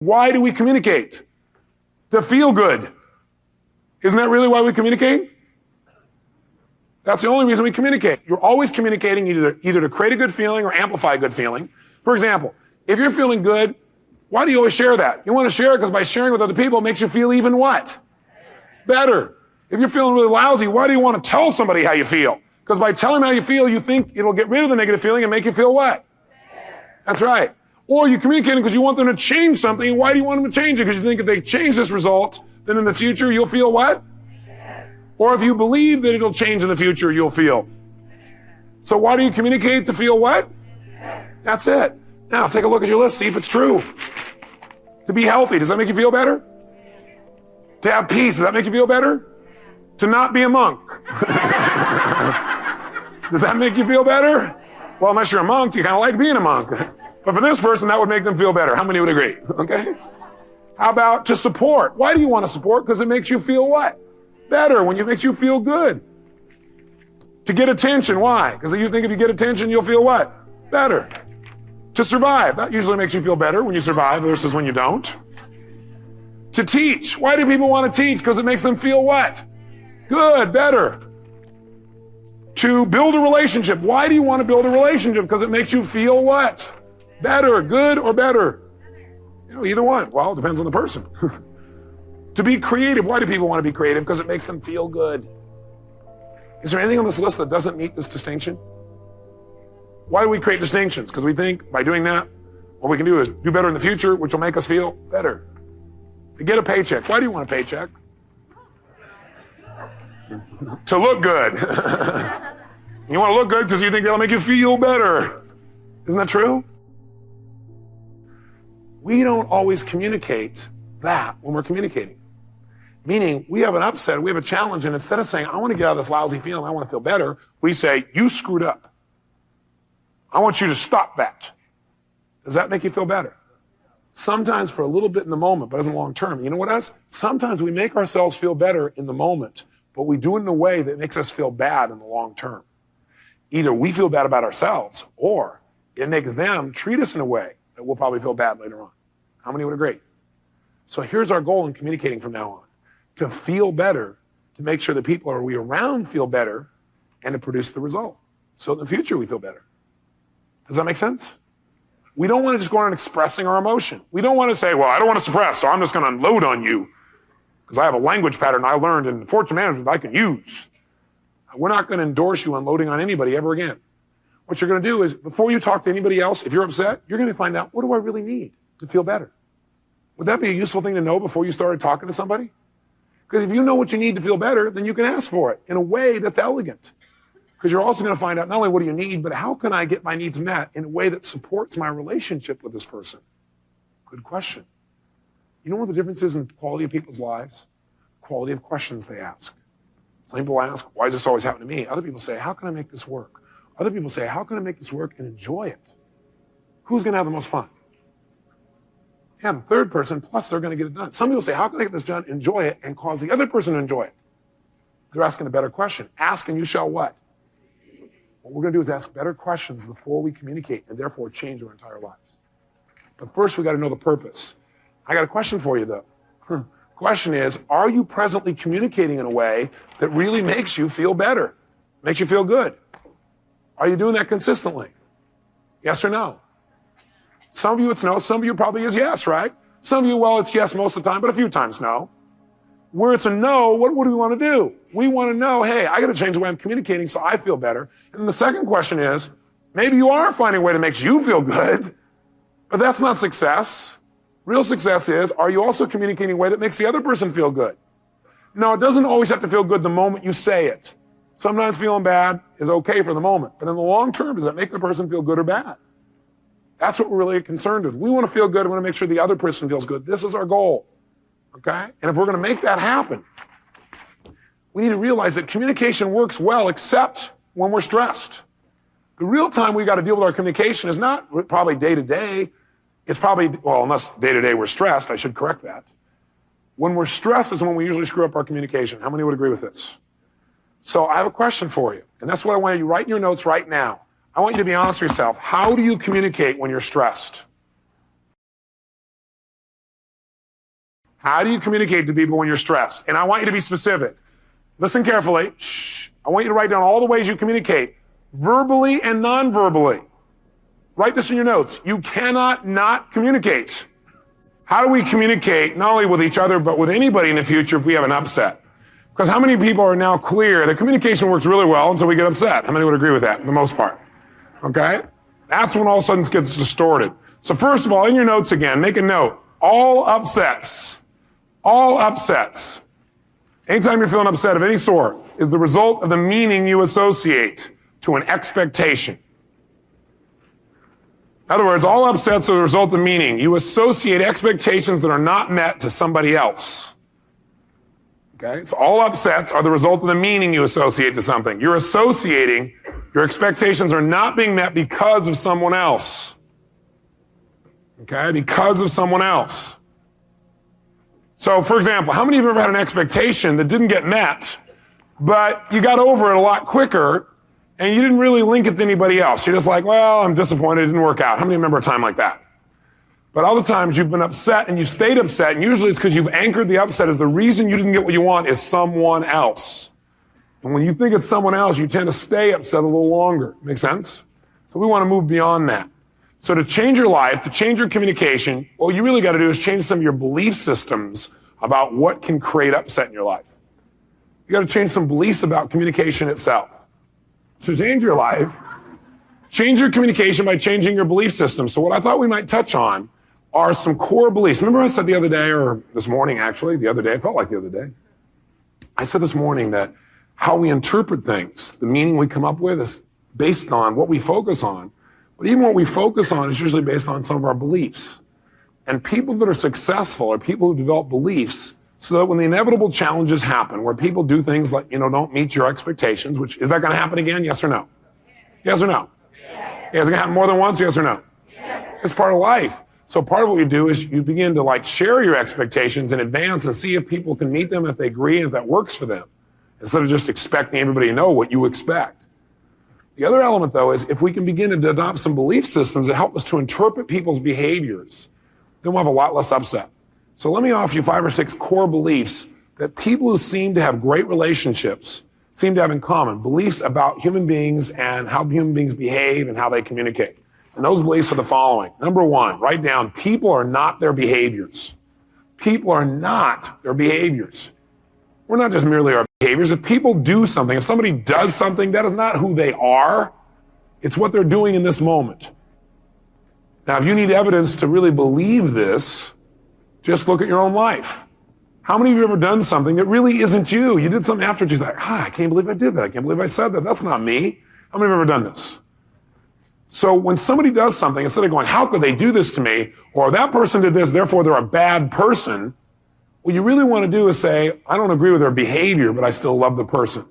Why do we communicate? To feel good. Isn't that really why we communicate? That's the only reason we communicate. You're always communicating either to create a good feeling or amplify a good feeling. For example, if you're feeling good, why do you always share that? You want to share it because by sharing with other people, it makes you feel even what? Better. If you're feeling really lousy, why do you want to tell somebody how you feel? Because by telling them how you feel, you think it'll get rid of the negative feeling and make you feel what? That's right. Or you're communicating because you want them to change something. Why do you want them to change it? Because you think if they change this result, then in the future you'll feel what? Or if you believe that it'll change in the future, you'll feel. So why do you communicate? To feel what? That's it. Now take a look at your list, see if it's true. To be healthy, does that make you feel better? To have peace, does that make you feel better? To not be a monk. Does that make you feel better? Well, unless you're a monk, you kind of like being a monk. But for this person, that would make them feel better. How many would agree? Okay. How about to support? Why do you want to support? Because it makes you feel what? Better. When it makes you feel good. To get attention. Why? Because you think if you get attention, you'll feel what? Better. To survive. That usually makes you feel better when you survive versus when you don't. To teach. Why do people want to teach? Because it makes them feel what? Good, better. To build a relationship. Why do you want to build a relationship? Because it makes you feel what? Better, good or better? You know, either one. Well, it depends on the person. To be creative. Why do people want to be creative? Because it makes them feel good. Is there anything on this list that doesn't meet this distinction? Why do we create distinctions? Because we think by doing that, what we can do is do better in the future, which will make us feel better. To get a paycheck. Why do you want a paycheck? To look good. You want to look good because you think that'll make you feel better. Isn't that true? We don't always communicate that when we're communicating. Meaning, we have an upset, we have a challenge, and instead of saying, I want to get out of this lousy feeling, I want to feel better, we say, you screwed up. I want you to stop that. Does that make you feel better? Sometimes for a little bit in the moment, but doesn't long term. You know what else? Sometimes we make ourselves feel better in the moment, but we do it in a way that makes us feel bad in the long term. Either we feel bad about ourselves, or it makes them treat us in a way that we'll probably feel bad later on. How many would agree? So here's our goal in communicating from now on. To feel better, to make sure the people we around feel better, and to produce the result. So in the future we feel better. Does that make sense? We don't want to just go around expressing our emotion. We don't want to say, well, I don't want to suppress, so I'm just going to unload on you. Because I have a language pattern I learned in fortune management I can use. We're not going to endorse you unloading on anybody ever again. What you're going to do is, before you talk to anybody else, if you're upset, you're going to find out, what do I really need to feel better? Would that be a useful thing to know before you started talking to somebody? Because if you know what you need to feel better, then you can ask for it in a way that's elegant. Because you're also going to find out not only what do you need, but how can I get my needs met in a way that supports my relationship with this person? Good question. You know what the difference is in the quality of people's lives? Quality of questions they ask. Some people ask, why does this always happen to me? Other people say, how can I make this work? Other people say, how can I make this work and enjoy it? Who's going to have the most fun? Yeah, the third person, plus they're going to get it done. Some people say, how can I get this done, enjoy it, and cause the other person to enjoy it? They're asking a better question. Ask and you shall what? What we're going to do is ask better questions before we communicate and therefore change our entire lives. But first, we got to know the purpose. I got a question for you, though. Question is, are you presently communicating in a way that really makes you feel better, makes you feel good? Are you doing that consistently? Yes or no? Some of you it's no, some of you probably is yes, right? Some of you, well, it's yes most of the time, but a few times no. Where it's a no, what do we want to do? We want to know, hey, I got to change the way I'm communicating so I feel better. And the second question is, maybe you are finding a way that makes you feel good, but that's not success. Real success is, are you also communicating in a way that makes the other person feel good? No, it doesn't always have to feel good the moment you say it. Sometimes feeling bad is okay for the moment, but in the long term, does it make the person feel good or bad? That's what we're really concerned with. We want to feel good. We want to make sure the other person feels good. This is our goal, okay? And if we're going to make that happen, we need to realize that communication works well except when we're stressed. The real time we got to deal with our communication is not probably day to day. It's probably, well, unless day to day we're stressed, I should correct that. When we're stressed is when we usually screw up our communication. How many would agree with this? So I have a question for you, and that's what I want you to write in your notes right now. I want you to be honest with yourself. How do you communicate when you're stressed? How do you communicate to people when you're stressed? And I want you to be specific. Listen carefully. Shh. I want you to write down all the ways you communicate, verbally and non-verbally. Write this in your notes. You cannot not communicate. How do we communicate not only with each other, but with anybody in the future if we have an upset? Because how many people are now clear that communication works really well until we get upset? How many would agree with that for the most part? Okay? That's when all of a sudden it gets distorted. So first of all, in your notes again, make a note. All upsets, anytime you're feeling upset of any sort, is the result of the meaning you associate to an expectation. In other words, all upsets are the result of meaning. You associate expectations that are not met to somebody else. Okay? So all upsets are the result of the meaning you associate to something. You're associating, your expectations are not being met because of someone else. Okay? Because of someone else. So, for example, how many of you have ever had an expectation that didn't get met, but you got over it a lot quicker, and you didn't really link it to anybody else? You're just like, well, I'm disappointed, it didn't work out. How many remember a time like that? But other times you've been upset and you stayed upset, and usually it's because you've anchored the upset as the reason you didn't get what you want is someone else. And when you think it's someone else, you tend to stay upset a little longer. Make sense? So we want to move beyond that. So to change your life, to change your communication, what you really got to do is change some of your belief systems about what can create upset in your life. You got to change some beliefs about communication itself. To change your life, change your communication by changing your belief system. So what I thought we might touch on are some core beliefs. Remember I said the other day, or this morning actually, it felt like the other day. I said this morning that how we interpret things, the meaning we come up with is based on what we focus on. But even what we focus on is usually based on some of our beliefs. And people that are successful are people who develop beliefs so that when the inevitable challenges happen, where people do things like, don't meet your expectations, which, is that going to happen again? Yes or no? Yes or no? Yes. Yeah, is it going to happen more than once? Yes or no? Yes. It's part of life. So part of what you do is you begin to share your expectations in advance and see if people can meet them, if they agree, and if that works for them, instead of just expecting everybody to know what you expect. The other element, though, is if we can begin to adopt some belief systems that help us to interpret people's behaviors, then we'll have a lot less upset. So let me offer you 5 or 6 core beliefs that people who seem to have great relationships seem to have in common. Beliefs about human beings and how human beings behave and how they communicate. And those beliefs are the following. Number 1, write down, people are not their behaviors. People are not their behaviors. We're not just merely our behaviors. If people do something, if somebody does something, that is not who they are. It's what they're doing in this moment. Now, if you need evidence to really believe this, just look at your own life. How many of you have ever done something that really isn't you? You did something after, you're like, I can't believe I did that. I can't believe I said that. That's not me. How many have ever done this? So when somebody does something, instead of going, how could they do this to me? Or that person did this, therefore they're a bad person. What you really want to do is say, I don't agree with their behavior, but I still love the person.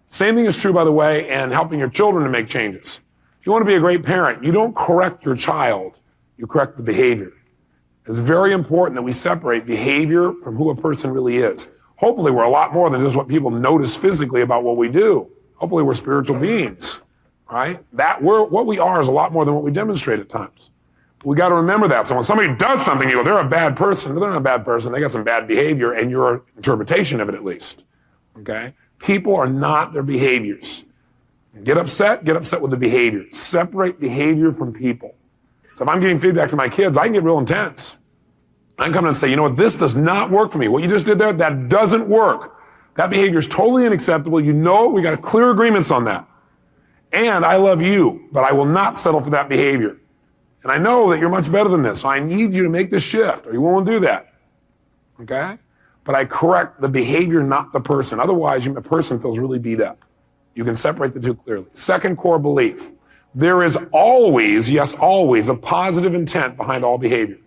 Same thing is true, by the way, in helping your children to make changes. If you want to be a great parent, you don't correct your child, you correct the behavior. It's very important that we separate behavior from who a person really is. Hopefully we're a lot more than just what people notice physically about what we do. Hopefully we're spiritual beings, right? What we are is a lot more than what we demonstrate at times. We got to remember that. So when somebody does something, you go, they're a bad person. They're not a bad person. They got some bad behavior, and your interpretation of it at least. Okay? People are not their behaviors. Get upset with the behavior. Separate behavior from people. So if I'm giving feedback to my kids, I can get real intense. I can come in and say, you know what, this does not work for me. What you just did there, that doesn't work. That behavior is totally unacceptable. You know it. We got clear agreements on that. And I love you, but I will not settle for that behavior. And I know that you're much better than this, so I need you to make this shift, or you won't do that. Okay? But I correct the behavior, not the person. Otherwise, the person feels really beat up. You can separate the two clearly. Second core belief. There is always, yes, always, a positive intent behind all behavior.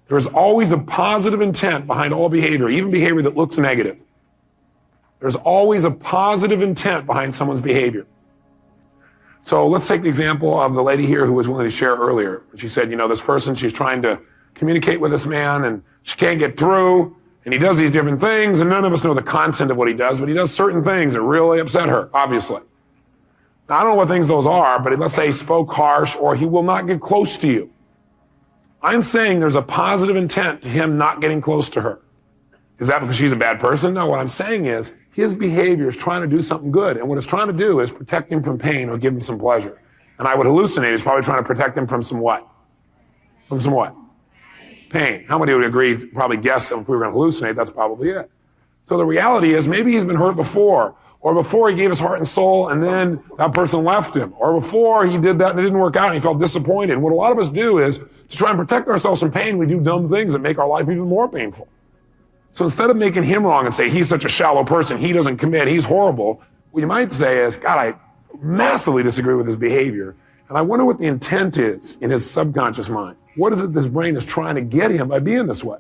There is always a positive intent behind all behavior, even behavior that looks negative. There's always a positive intent behind someone's behavior. So let's take the example of the lady here who was willing to share earlier. She said, this person, she's trying to communicate with this man and she can't get through, and he does these different things, and none of us know the content of what he does, but he does certain things that really upset her, obviously. Now, I don't know what things those are, but let's say he spoke harsh or he will not get close to you. I'm saying there's a positive intent to him not getting close to her. Is that because she's a bad person? No, what I'm saying is his behavior is trying to do something good. And what it's trying to do is protect him from pain or give him some pleasure. And I would hallucinate. He's probably trying to protect him from some what? From some what? Pain. How many would agree, probably guess if we were going to hallucinate, that's probably it. So the reality is maybe he's been hurt before, or before he gave his heart and soul and then that person left him, or before he did that and it didn't work out and he felt disappointed. And what a lot of us do is to try and protect ourselves from pain, we do dumb things that make our life even more painful. So instead of making him wrong and say he's such a shallow person, he doesn't commit, he's horrible, what you might say is, God, I massively disagree with his behavior, and I wonder what the intent is in his subconscious mind. What is it this brain is trying to get him by being this way?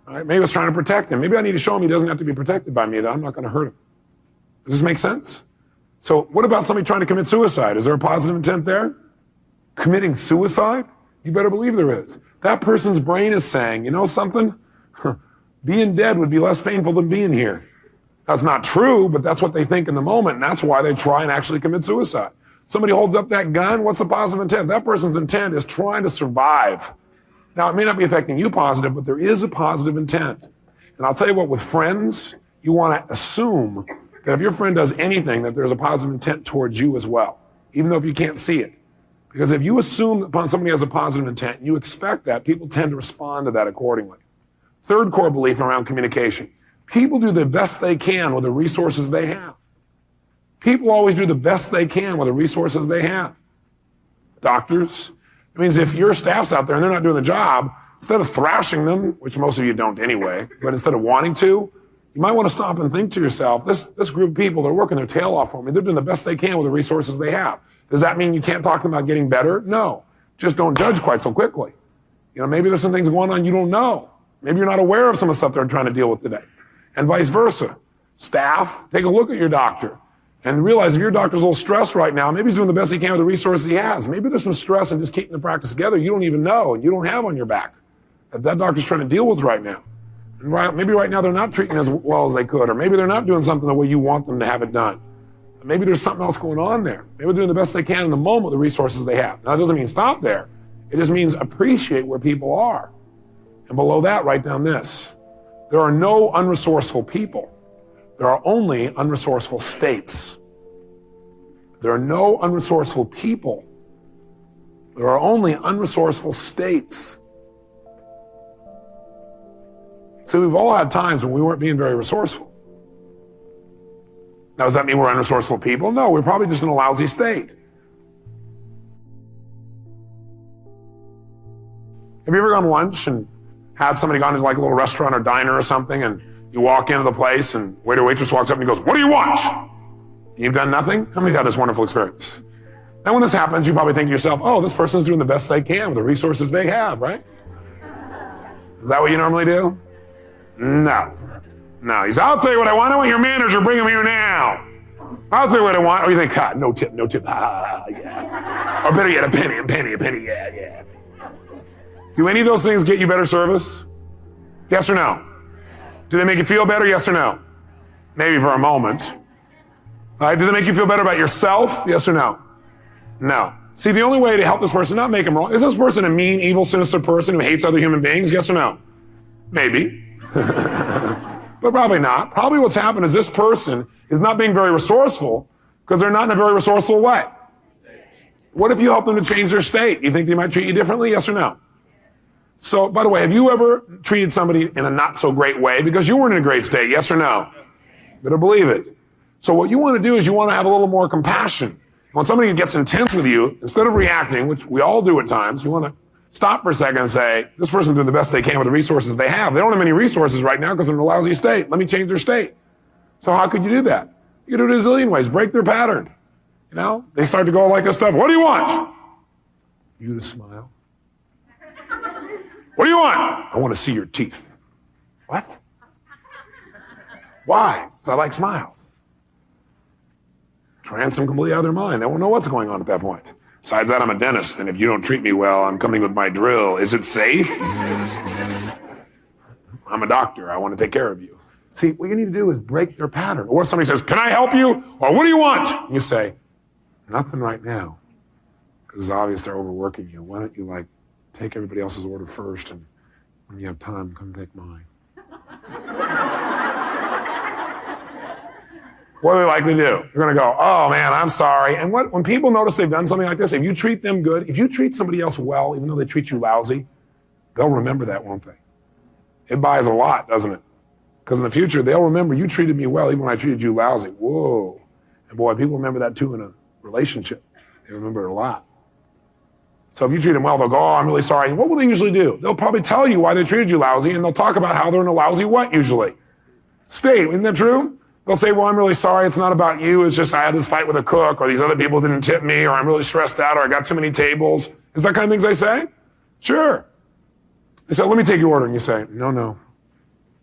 All right, maybe it's trying to protect him. Maybe I need to show him he doesn't have to be protected by me, that I'm not going to hurt him. Does this make sense? So what about somebody trying to commit suicide? Is there a positive intent there? Committing suicide? You better believe there is. That person's brain is saying, you know something? Being dead would be less painful than being here. That's not true, but that's what they think in the moment, and that's why they try and actually commit suicide. Somebody holds up that gun, what's the positive intent? That person's intent is trying to survive. Now, it may not be affecting you positive, but there is a positive intent. And I'll tell you what, with friends, you want to assume that if your friend does anything, that there's a positive intent towards you as well, even though if you can't see it. Because if you assume upon somebody has a positive intent, and you expect that, people tend to respond to that accordingly. Third core belief around communication. People do the best they can with the resources they have. People always do the best they can with the resources they have. Doctors, it means if your staff's out there and they're not doing the job, instead of thrashing them, which most of you don't anyway, but instead of wanting to, you might want to stop and think to yourself, this group of people, they're working their tail off for me. They're doing the best they can with the resources they have. Does that mean you can't talk to them about getting better? No. Just don't judge quite so quickly. You know, maybe there's some things going on you don't know. Maybe you're not aware of some of the stuff they're trying to deal with today. And vice versa. Staff, take a look at your doctor and realize if your doctor's a little stressed right now, maybe he's doing the best he can with the resources he has. Maybe there's some stress in just keeping the practice together you don't even know and you don't have on your back that doctor's trying to deal with right now. And maybe right now they're not treating as well as they could, or maybe they're not doing something the way you want them to have it done. Maybe there's something else going on there. Maybe they're doing the best they can in the moment with the resources they have. Now, that doesn't mean stop there. It just means appreciate where people are. And below that, write down this. There are no unresourceful people. There are only unresourceful states. There are no unresourceful people. There are only unresourceful states. So we've all had times when we weren't being very resourceful. Now, does that mean we're unresourceful people? No, we're probably just in a lousy state. Have you ever gone to lunch and had somebody gone to like a little restaurant or diner or something, and you walk into the place and waiter or waitress walks up and he goes, "What do you want?" You've done nothing? How many have had this wonderful experience? Now when this happens, you probably think to yourself, oh, this person's doing the best they can with the resources they have, right? Is that what you normally do? No. No. He says, I'll tell you what I want. I want your manager. Bring him here now. I'll tell you what I want. Oh, you think, God, no tip, no tip. Yeah. Or better yet, a penny, yeah. Do any of those things get you better service? Yes or no? Do they make you feel better? Yes or no? Maybe for a moment. All right, do they make you feel better about yourself? Yes or no? No. See, the only way to help this person, not make him wrong, is this person a mean, evil, sinister person who hates other human beings? Yes or no? Maybe. But probably not. Probably what's happened is this person is not being very resourceful because they're not in a very resourceful way. What if you help them to change their state? You think they might treat you differently? Yes or no? So, by the way, have you ever treated somebody in a not so great way because you weren't in a great state? Yes or no? Better believe it. So what you want to do is you want to have a little more compassion. When somebody gets intense with you, instead of reacting, which we all do at times, you want to stop for a second and say, this person's doing the best they can with the resources they have. They don't have any resources right now because they're in a lousy state. Let me change their state. So how could you do that? You can do it a zillion ways. Break their pattern. You know, they start to go like this stuff. What do you want? You to smile. What do you want? I want to see your teeth. What? Why? Because I like smiles. Trance them completely out of their mind. They won't know what's going on at that point. Besides that, I'm a dentist, and if you don't treat me well, I'm coming with my drill. Is it safe? I'm a doctor. I want to take care of you. See, what you need to do is break their pattern. Or somebody says, can I help you? Or what do you want? And you say, nothing right now. Because it's obvious they're overworking you. Why don't you, take everybody else's order first, and when you have time, come take mine. What are they likely to do? They're going to go, oh man, I'm sorry. And when people notice they've done something like this, if you treat them good, if you treat somebody else well, even though they treat you lousy, they'll remember that, won't they? It buys a lot, doesn't it? Because in the future, they'll remember you treated me well even when I treated you lousy. Whoa. And boy, people remember that too in a relationship. They remember it a lot. So if you treat them well, they'll go, oh, I'm really sorry. And what will they usually do? They'll probably tell you why they treated you lousy, and they'll talk about how they're in a lousy what usually? State. Isn't that true? They'll say, well, I'm really sorry. It's not about you. It's just I had this fight with a cook, or these other people didn't tip me, or I'm really stressed out, or I got too many tables. Is that kind of things they say? Sure. They say, let me take your order. And you say, no.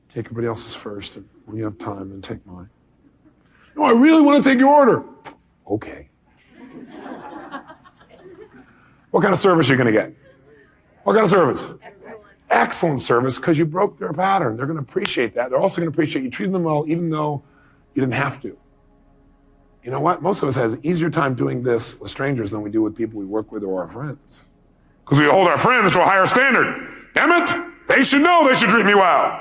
Take everybody else's first, and when you have time, then take mine. No, I really want to take your order. Okay. What kind of service are you going to get? What kind of service? Excellent service, because you broke their pattern. They're going to appreciate that. They're also going to appreciate you treating them well, even though you didn't have to. You know what? Most of us have an easier time doing this with strangers than we do with people we work with or our friends. Because we hold our friends to a higher standard. Damn it! They should know they should treat me well.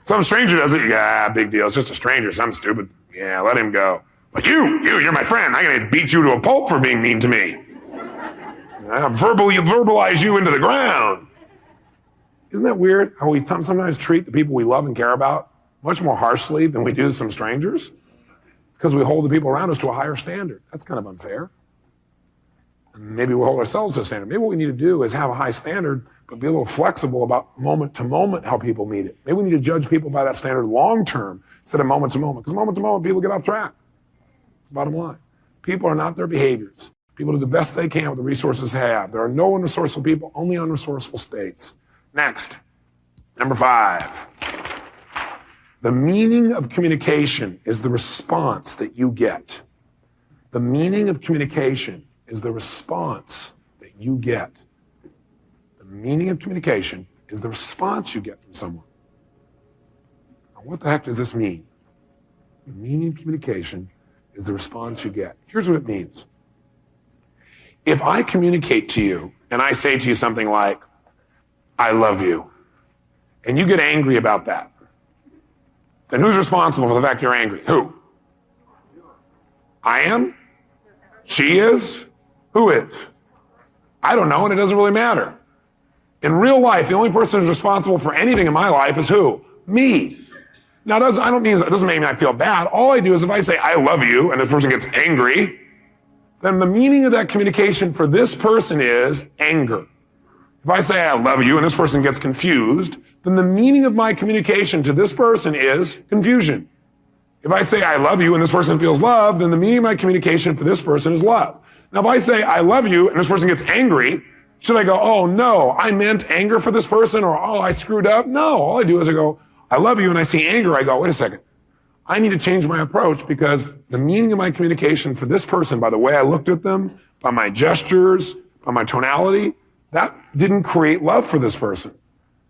Some stranger does it. Yeah, big deal. It's just a stranger. Something stupid. Yeah, let him go. But you're my friend. I'm going to beat you to a pulp for being mean to me. I'll verbalize you into the ground. Isn't that weird how we sometimes treat the people we love and care about much more harshly than we do some strangers? Because we hold the people around us to a higher standard. That's kind of unfair. And maybe we hold ourselves to a standard. Maybe what we need to do is have a high standard, but be a little flexible about moment to moment how people meet it. Maybe we need to judge people by that standard long term instead of moment to moment. Because moment to moment, people get off track. It's the bottom line. People are not their behaviors. People do the best they can with the resources they have. There are no unresourceful people, only unresourceful states. Next, number 5. The meaning of communication is the response that you get. The meaning of communication is the response that you get. The meaning of communication is the response you get from someone. Now, what the heck does this mean? The meaning of communication is the response you get. Here's what it means. If I communicate to you and I say to you something like, I love you, and you get angry about that, then who's responsible for the fact you're angry? Who? I am? She is? Who is? I don't know, and it doesn't really matter. In real life, the only person who's responsible for anything in my life is who? Me. Now, it doesn't make me I feel bad. All I do is if I say, I love you, and the person gets angry, then the meaning of that communication for this person is anger. If I say I love you and this person gets confused, then the meaning of my communication to this person is confusion. If I say I love you and this person feels love, then the meaning of my communication for this person is love. Now, if I say I love you and this person gets angry, should I go, oh no, I meant anger for this person, or oh, I screwed up? No, all I do is I go, I love you, and I see anger, I go, wait a second. I need to change my approach, because the meaning of my communication for this person, by the way I looked at them, by my gestures, by my tonality, that didn't create love for this person.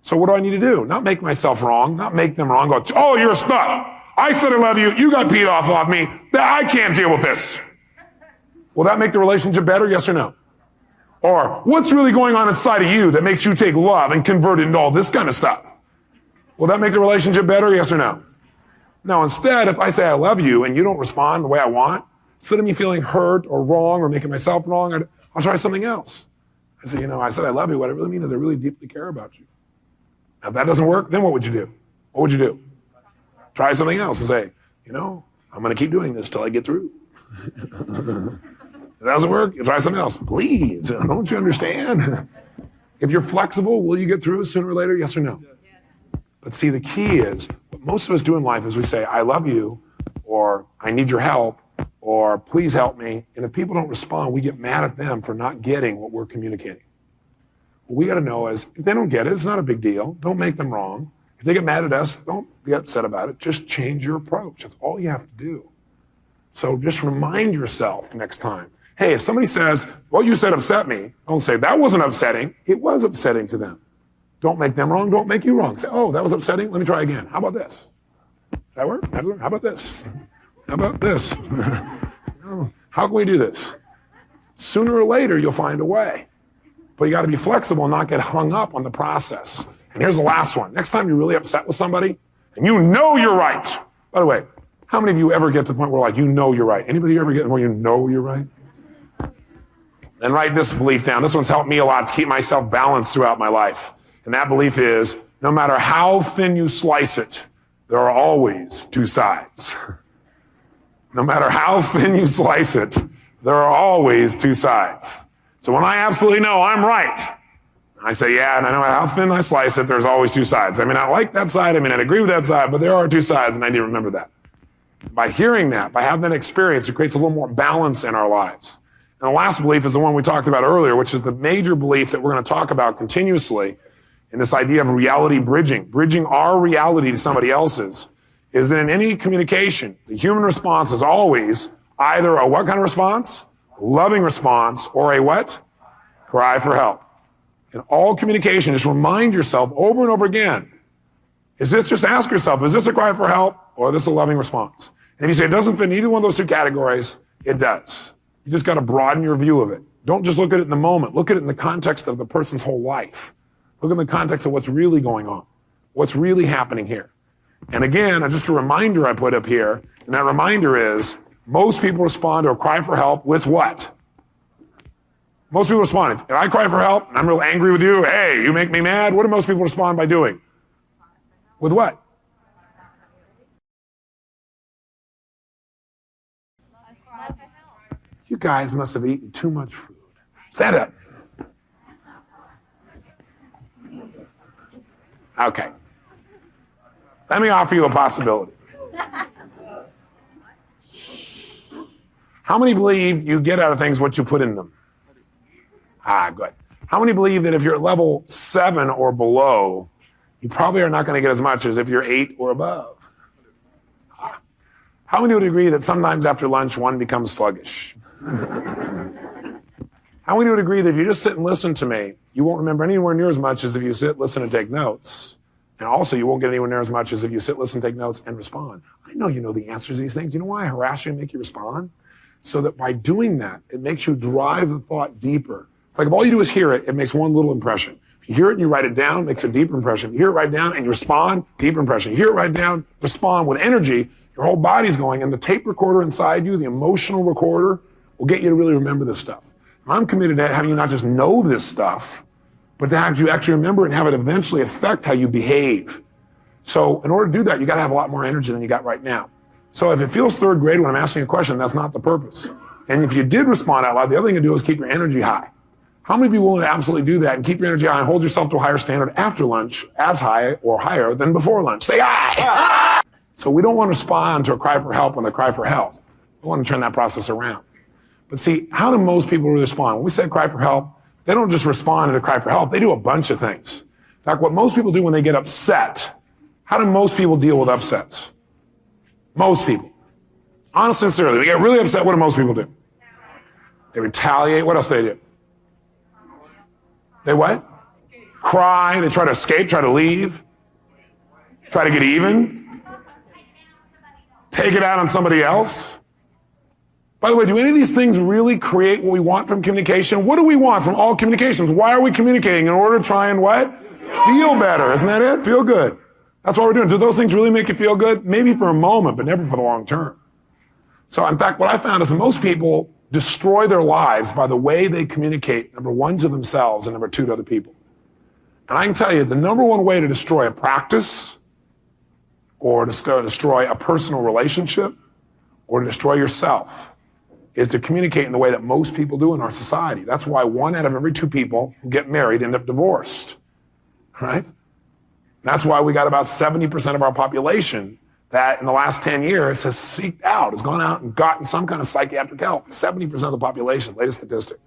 So what do I need to do? Not make myself wrong, not make them wrong, go, oh, you're a stuff. I said I love you, you got peed off me, I can't deal with this. Will that make the relationship better, yes or no? Or what's really going on inside of you that makes you take love and convert it into all this kind of stuff? Will that make the relationship better, yes or no? Now, instead, if I say I love you and you don't respond the way I want, instead of me feeling hurt or wrong or making myself wrong, I'll try something else. I say, I said I love you. What I really mean is I really deeply care about you. Now, if that doesn't work, then what would you do? What would you do? Try something else and say, I'm going to keep doing this till I get through. If it doesn't work, you try something else. Please, don't you understand? If you're flexible, will you get through sooner or later? Yes or no? Yes. But see, the key is, what most of us do in life is we say, I love you, or I need your help, or please help me. And if people don't respond, we get mad at them for not getting what we're communicating. What we got to know is, if they don't get it, it's not a big deal. Don't make them wrong. If they get mad at us, don't get upset about it. Just change your approach. That's all you have to do. So just remind yourself next time. Hey, if somebody says, what you said upset me, don't say, that wasn't upsetting. It was upsetting to them. Don't make them wrong. Don't make you wrong. Say, oh, that was upsetting. Let me try again. How about this? Does that work? How about this? How about this? How can we do this? Sooner or later, you'll find a way. But you got to be flexible and not get hung up on the process. And here's the last one. Next time you're really upset with somebody, and you know you're right. By the way, how many of you ever get to the point where, like, you know you're right? Anybody ever get to the point where you know you're right? Then write this belief down. This one's helped me a lot to keep myself balanced throughout my life. And that belief is, no matter how thin you slice it, there are always two sides. No matter how thin you slice it, there are always two sides. So when I absolutely know I'm right, I say, yeah, and I know how thin I slice it, there's always two sides. I may not like that side, I may not agree with that side, but there are two sides, and I need to remember that. By hearing that, by having that experience, it creates a little more balance in our lives. And the last belief is the one we talked about earlier, which is the major belief that we're going to talk about continuously in this idea of reality bridging our reality to somebody else's, is that in any communication, the human response is always either a what kind of response? Loving response, or a what? Cry for help. In all communication, just remind yourself over and over again, just ask yourself, is this a cry for help or is this a loving response? And if you say it doesn't fit in either one of those two categories, it does. You just got to broaden your view of it. Don't just look at it in the moment. Look at it in the context of the person's whole life. Look in the context of what's really going on, what's really happening here. And again, just a reminder I put up here, and that reminder is most people respond to a cry for help with what? Most people respond. If I cry for help and I'm real angry with you, hey, you make me mad, what do most people respond by doing? With what? You guys must have eaten too much food. Stand up. Okay. Let me offer you a possibility. How many believe you get out of things what you put in them? Good. How many believe that if you're at level 7 or below, you probably are not going to get as much as if you're 8 or above? How many would agree that sometimes after lunch one becomes sluggish? How many would agree that if you just sit and listen to me, you won't remember anywhere near as much as if you sit, listen, and take notes? And also, you won't get anywhere near as much as if you sit, listen, take notes, and respond. I know you know the answers to these things. You know why I harass you and make you respond? So that by doing that, it makes you drive the thought deeper. It's like if all you do is hear it, it makes one little impression. If you hear it and you write it down, it makes a deeper impression. You hear it, write it down, and you respond, deeper impression. You hear it, write it down, respond with energy, your whole body's going, and the tape recorder inside you, the emotional recorder, will get you to really remember this stuff. And I'm committed to having you not just know this stuff, but to have you actually remember it and have it eventually affect how you behave. So in order to do that, you got to have a lot more energy than you got right now. So if it feels third grade when I'm asking you a question, that's not the purpose. And if you did respond out loud, the other thing to do is keep your energy high. How many people willing to absolutely do that and keep your energy high and hold yourself to a higher standard after lunch, as high or higher than before lunch? Say aye! So we don't want to respond to a cry for help when they cry for help. We want to turn that process around. But see, how do most people respond? When we say cry for help, they don't just respond to cry for help. They do a bunch of things. In fact, what most people do when they get upset, how do most people deal with upsets? Most people. Honestly, sincerely, we get really upset. What do most people do? They retaliate. What else do they do? They what? Cry. They try to escape, try to leave, try to get even, take it out on somebody else. By the way, do any of these things really create what we want from communication? What do we want from all communications? Why are we communicating? In order to try and what? Feel better. Isn't that it? Feel good. That's what we're doing. Do those things really make you feel good? Maybe for a moment, but never for the long term. So in fact, what I found is that most people destroy their lives by the way they communicate, number one, to themselves, and number two, to other people. And I can tell you, the number one way to destroy a practice, or to destroy a personal relationship, or to destroy yourself, is to communicate in the way that most people do in our society. That's why 1 out of every 2 people who get married end up divorced, right? That's why we got about 70% of our population that in the last 10 years has seeked out, has gone out and gotten some kind of psychiatric help. 70% of the population, latest statistic.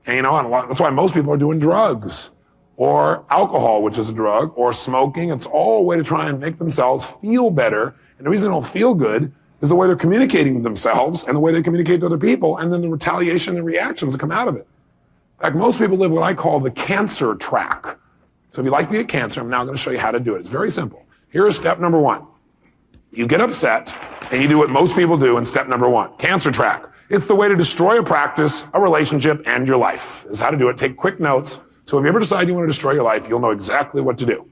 And you know, that's why most people are doing drugs or alcohol, which is a drug, or smoking. It's all a way to try and make themselves feel better. And the reason they don't feel good is the way they're communicating with themselves and the way they communicate to other people, and then the retaliation and reactions that come out of it. In fact, most people live what I call the cancer track. So if you'd like to get cancer, I'm now going to show you how to do it. It's very simple. Here is step number 1. You get upset, and you do what most people do in step number 1. Cancer track. It's the way to destroy a practice, a relationship, and your life. This is how to do it. Take quick notes. So if you ever decide you want to destroy your life, you'll know exactly what to do.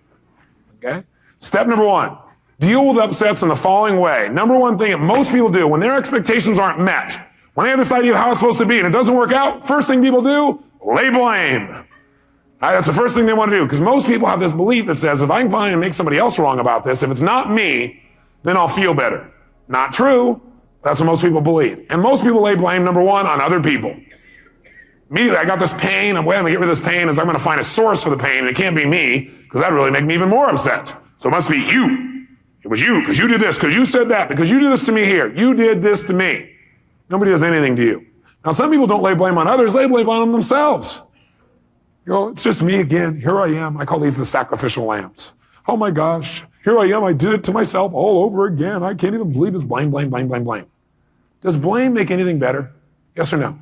Okay? Step number 1, deal with upsets in the following way. Number 1 thing that most people do when their expectations aren't met, when they have this idea of how it's supposed to be and it doesn't work out, first thing people do, lay blame. That's the first thing they want to do, because most people have this belief that says, if I can find and make somebody else wrong about this, if it's not me, then I'll feel better. Not true. That's what most people believe. And most people lay blame, number 1, on other people. Immediately, I got this pain, and the way I'm going to get rid of this pain is I'm going to find a source for the pain, and it can't be me, because that would really make me even more upset. So it must be you. It was you, because you did this, because you said that, because you did this to me here. You did this to me. Nobody does anything to you. Now, some people don't lay blame on others, they lay blame on themselves. You know, it's just me again. Here I am. I call these the sacrificial lambs. Oh my gosh, here I am. I did it to myself all over again. I can't even believe it's blame, blame, blame, blame, blame. Does blame make anything better? Yes or no?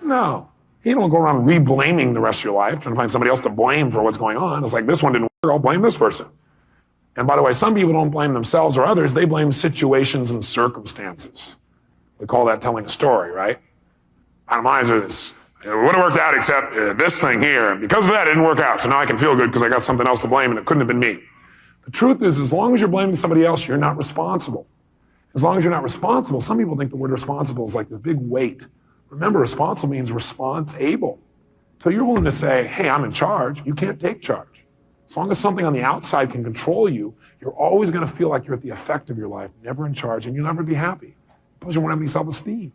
No. You don't go around re-blaming the rest of your life, trying to find somebody else to blame for what's going on. It's like, this one didn't work, I'll blame this person. And by the way, some people don't blame themselves or others, they blame situations and circumstances. We call that telling a story, right? Mine is this. It would have worked out except this thing here. And because of that, it didn't work out. So now I can feel good because I got something else to blame and it couldn't have been me. The truth is, as long as you're blaming somebody else, you're not responsible. As long as you're not responsible, some people think the word responsible is like this big weight. Remember, responsible means response-able. So you're willing to say, hey, I'm in charge. You can't take charge. As long as something on the outside can control you, you're always going to feel like you're at the effect of your life, never in charge, and you'll never be happy. Because you won't have any self-esteem.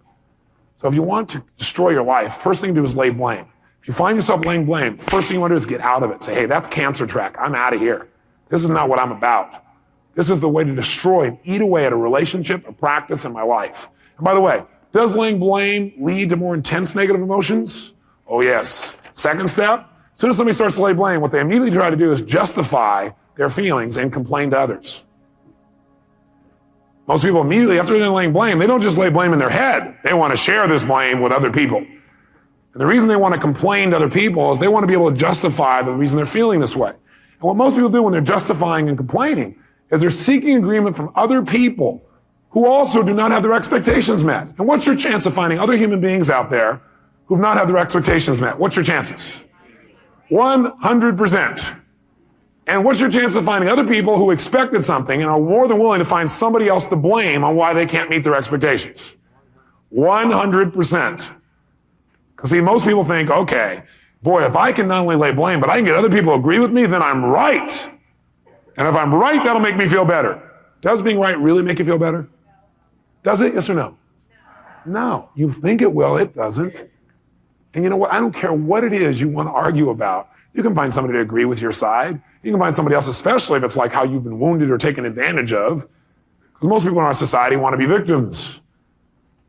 So if you want to destroy your life, first thing to do is lay blame. If you find yourself laying blame, first thing you want to do is get out of it. Say, hey, that's cancer track. I'm out of here. This is not what I'm about. This is the way to destroy and eat away at a relationship, a practice in my life. And by the way, does laying blame lead to more intense negative emotions? Oh, yes. Second step, as soon as somebody starts to lay blame, what they immediately try to do is justify their feelings and complain to others. Most people immediately, after they're laying blame, they don't just lay blame in their head. They want to share this blame with other people. And the reason they want to complain to other people is they want to be able to justify the reason they're feeling this way. And what most people do when they're justifying and complaining is they're seeking agreement from other people who also do not have their expectations met. And what's your chance of finding other human beings out there who've not had their expectations met? What's your chances? 100%. And what's your chance of finding other people who expected something and are more than willing to find somebody else to blame on why they can't meet their expectations? 100%. Because see, most people think, okay, boy, if I can not only lay blame, but I can get other people to agree with me, then I'm right. And if I'm right, that'll make me feel better. Does being right really make you feel better? Does it? Yes or no? No. You think it will, it doesn't. And you know what? I don't care what it is you want to argue about. You can find somebody to agree with your side. You can find somebody else, especially if it's like how you've been wounded or taken advantage of. Because most people in our society want to be victims.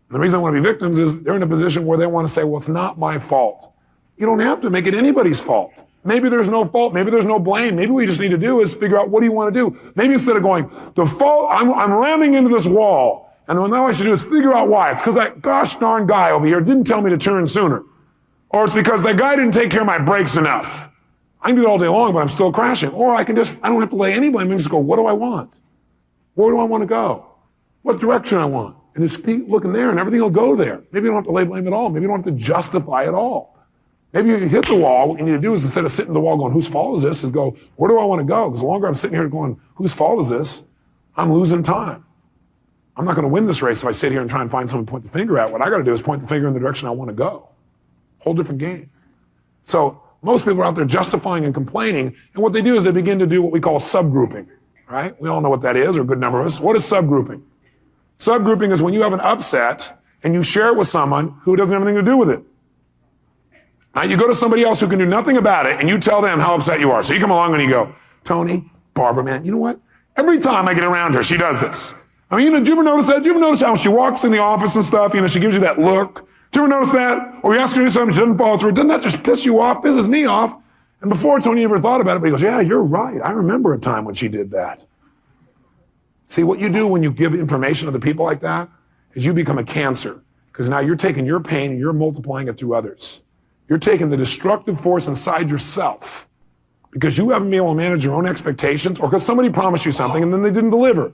And the reason they want to be victims is they're in a position where they want to say, well, it's not my fault. You don't have to make it anybody's fault. Maybe there's no fault. Maybe there's no blame. Maybe what you just need to do is figure out what do you want to do. Maybe instead of going, the fault, I'm ramming into this wall. And what now I should do is figure out why. It's because that gosh darn guy over here didn't tell me to turn sooner. Or it's because that guy didn't take care of my brakes enough. I can do that all day long, but I'm still crashing. Or I don't have to lay any blame. I can just go, what do I want? Where do I want to go? What direction I want? And just keep looking there and everything will go there. Maybe you don't have to lay blame at all. Maybe you don't have to justify it all. Maybe if you hit the wall, what you need to do is instead of sitting at the wall going, whose fault is this? Is go, where do I want to go? Because the longer I'm sitting here going, whose fault is this? I'm losing time. I'm not going to win this race if I sit here and try and find someone to point the finger at. What I got to do is point the finger in the direction I want to go. Whole different game. So most people are out there justifying and complaining, and what they do is they begin to do what we call subgrouping, right? We all know what that is, or a good number of us. What is subgrouping? Subgrouping is when you have an upset and you share it with someone who doesn't have anything to do with it. Now you go to somebody else who can do nothing about it and you tell them how upset you are. So you come along and you go, Tony, Barbara, man, you know what? Every time I get around her, she does this. I mean, did you ever notice that? Did you ever notice how she walks in the office and stuff, she gives you that look? Did you ever notice that? Or you ask her to do something, she doesn't follow through. Doesn't that just piss you off? Pisses me off. And before Tony ever thought about it, but he goes, yeah, you're right. I remember a time when she did that. See, what you do when you give information to the people like that is you become a cancer. Because now you're taking your pain and you're multiplying it through others. You're taking the destructive force inside yourself because you haven't been able to manage your own expectations or because somebody promised you something and then they didn't deliver.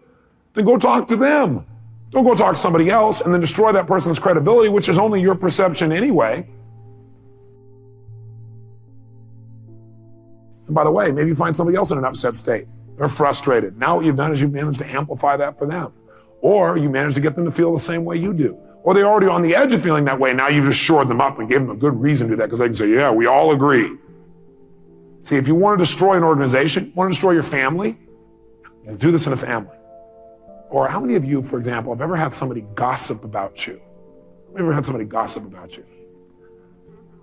Then go talk to them. Don't go talk to somebody else and then destroy that person's credibility, which is only your perception anyway. And by the way, maybe you find somebody else in an upset state. They're frustrated. Now what you've done is you've managed to amplify that for them. Or you managed to get them to feel the same way you do. Or they're already on the edge of feeling that way. Now you've just shored them up and gave them a good reason to do that because they can say, yeah, we all agree. See, if you want to destroy an organization, want to destroy your family, you do this in a family. Or how many of you, for example, have ever had somebody gossip about you? Have you ever had somebody gossip about you?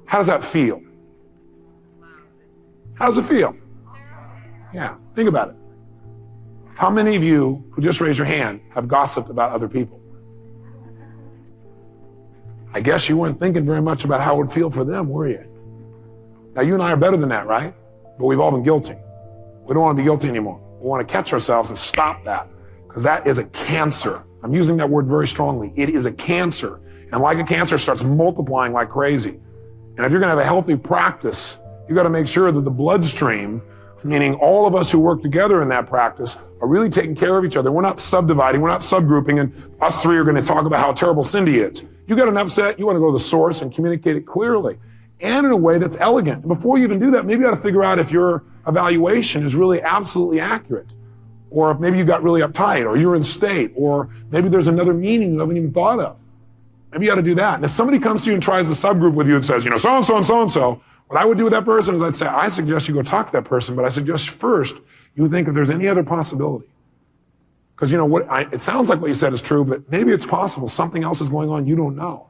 How does that feel? How does it feel? Yeah, think about it. How many of you who just raised your hand have gossiped about other people? I guess you weren't thinking very much about how it would feel for them, were you? Now, you and I are better than that, right? But we've all been guilty. We don't want to be guilty anymore. We want to catch ourselves and stop that, because that is a cancer. I'm using that word very strongly. It is a cancer. And like a cancer, it starts multiplying like crazy. And if you're going to have a healthy practice, you got to make sure that the bloodstream, meaning all of us who work together in that practice, are really taking care of each other. We're not subdividing, we're not subgrouping, and us three are going to talk about how terrible Cindy is. You got an upset, you want to go to the source and communicate it clearly and in a way that's elegant. And before you even do that, maybe you got to figure out if your evaluation is really absolutely accurate, or if maybe you got really uptight, or you're in state, or maybe there's another meaning you haven't even thought of. Maybe you got to do that. And if somebody comes to you and tries the subgroup with you and says, so-and-so and so-and-so, what I would do with that person is I'd say, I suggest you go talk to that person, but I suggest first you think if there's any other possibility. Because it sounds like what you said is true, but maybe it's possible something else is going on you don't know.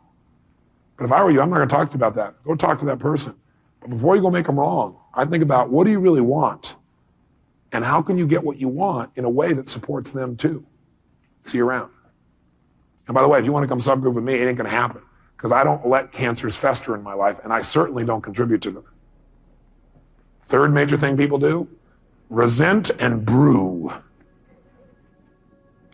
But if I were you, I'm not going to talk to you about that. Go talk to that person. But before you go make them wrong, I think about what do you really want? And how can you get what you want in a way that supports them too? See you around. And by the way, if you want to come subgroup with me, it ain't going to happen. Because I don't let cancers fester in my life, and I certainly don't contribute to them. Third major thing people do, resent and brew.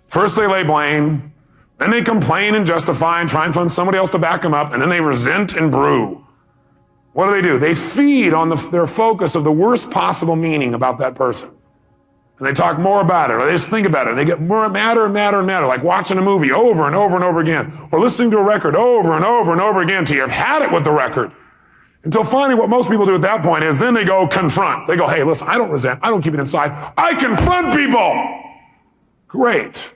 First they lay blame, then they complain and justify and try and find somebody else to back them up, and then they resent and brew. What do? They feed on their focus of the worst possible meaning about that person. And they talk more about it, or they just think about it, and they get more madder and madder and madder, like watching a movie over and over and over again, or listening to a record over and over and over again till you've had it with the record. Until finally what most people do at that point is then they go confront. They go, hey, listen, I don't resent. I don't keep it inside. I confront people. Great.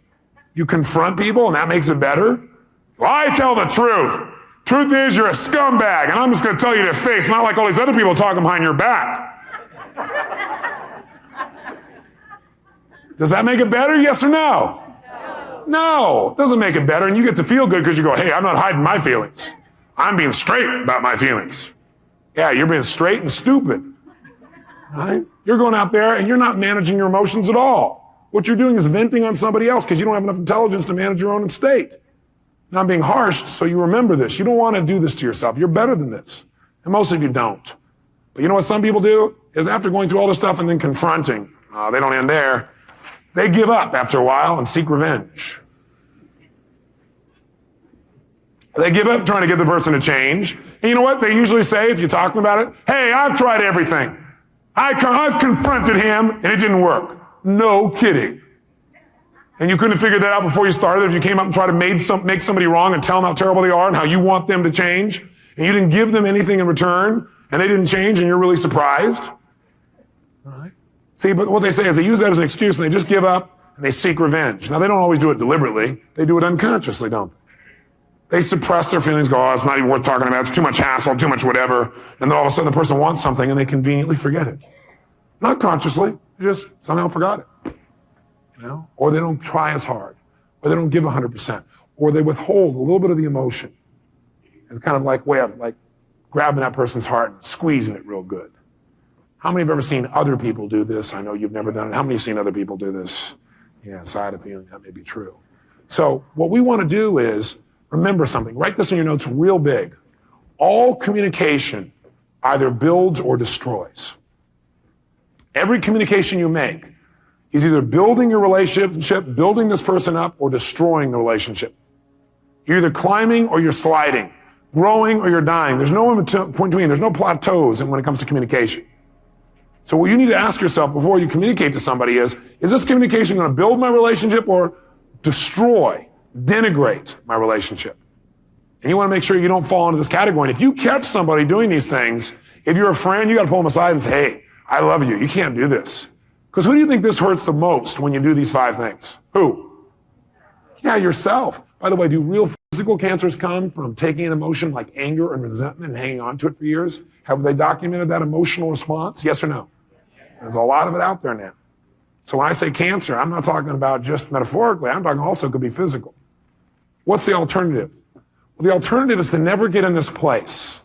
You confront people and that makes it better? Well, I tell the truth. Truth is you're a scumbag, and I'm just going to tell you to face, not like all these other people talking behind your back. Does that make it better, yes or no? No, it doesn't make it better, and you get to feel good because you go, hey, I'm not hiding my feelings. I'm being straight about my feelings. Yeah, you're being straight and stupid. Right? You're going out there and you're not managing your emotions at all. What you're doing is venting on somebody else because you don't have enough intelligence to manage your own state. Now I'm being harsh, so you remember this. You don't want to do this to yourself. You're better than this. And most of you don't. But you know what some people do? Is after going through all this stuff and then confronting, they don't end there. They give up after a while and seek revenge. They give up trying to get the person to change. And you know what they usually say if you talk to them about it? Hey, I've tried everything. I've confronted him and it didn't work. No kidding. And you couldn't figure that out before you started if you came up and tried to make somebody wrong and tell them how terrible they are and how you want them to change, and you didn't give them anything in return and they didn't change and you're really surprised. All right. See, but what they say is they use that as an excuse and they just give up and they seek revenge. Now, they don't always do it deliberately. They do it unconsciously, don't they? They suppress their feelings, go, oh, it's not even worth talking about. It's too much hassle, too much whatever. And then all of a sudden the person wants something and they conveniently forget it. Not consciously, they just somehow forgot it. Or they don't try as hard, or they don't give 100%, or they withhold a little bit of the emotion. It's kind of like way of like grabbing that person's heart and squeezing it real good. How many have ever seen other people do this? I know you've never done it. How many have seen other people do this? Yes, I had a feeling that may be true. So what we want to do is remember something. Write this in your notes real big. All communication either builds or destroys. Every communication you make is either building your relationship, building this person up, or destroying the relationship. You're either climbing or you're sliding, growing or you're dying. There's no in between. There's no plateaus when it comes to communication. So what you need to ask yourself before you communicate to somebody is this communication going to build my relationship or destroy, denigrate my relationship. And you want to make sure you don't fall into this category. And if you catch somebody doing these things, if you're a friend, you got to pull them aside and say, hey, I love you. You can't do this. Because who do you think this hurts the most when you do these 5 things? Who? Yeah, yourself. By the way, do real physical cancers come from taking an emotion like anger and resentment and hanging on to it for years? Have they documented that emotional response? Yes or no? There's a lot of it out there now. So when I say cancer, I'm not talking about just metaphorically. I'm talking also could be physical. What's the alternative? Well, the alternative is to never get in this place.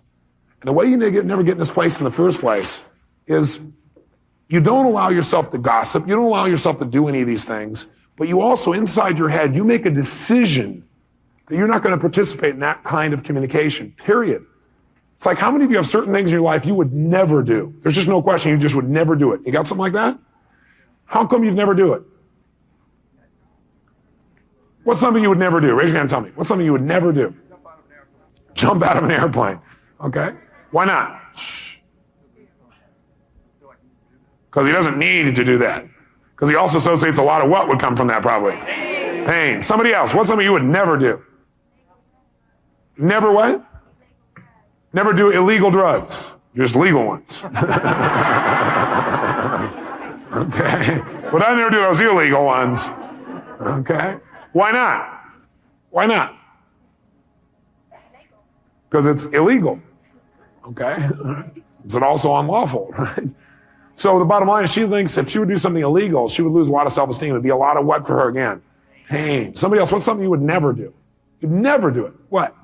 And the way you never get in this place in the first place is you don't allow yourself to gossip. You don't allow yourself to do any of these things. But you also, inside your head, you make a decision that you're not going to participate in that kind of communication, period. It's like, how many of you have certain things in your life you would never do? There's just no question, you just would never do it. You got something like that? How come you'd never do it? What's something you would never do? Raise your hand and tell me. What's something you would never do? Jump out of an airplane. Okay. Why not? Shh. Because he doesn't need to do that. Because he also associates a lot of what would come from that probably? Pain. Somebody else. What's something you would never do? Never what? Never do illegal drugs. Just legal ones. Okay. But I never do those illegal ones. Okay. Why not? Why not? Because it's illegal. Okay. Is it also unlawful? Right? So the bottom line is she thinks if she would do something illegal, she would lose a lot of self-esteem. It would be a lot of what for her again? Pain. Somebody else, what's something you would never do? You'd never do it. What?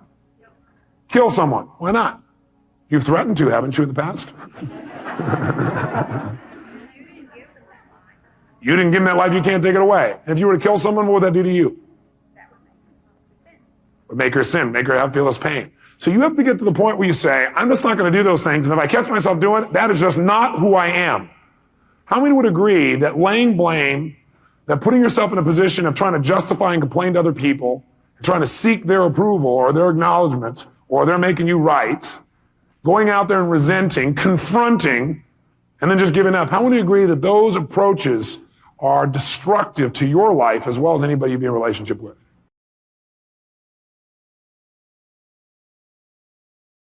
Kill someone. Why not? You've threatened to, haven't you, in the past? You didn't give them that life, you can't take it away. And if you were to kill someone, what would that do to you? It would make her sin, make her have feel this pain. So you have to get to the point where you say, I'm just not going to do those things. And if I catch myself doing it, that is just not who I am. How many would agree that laying blame, that putting yourself in a position of trying to justify and complain to other people, trying to seek their approval or their acknowledgement, or they're making you right, going out there and resenting, confronting, and then just giving up. How many agree that those approaches are destructive to your life as well as anybody you be in a relationship with?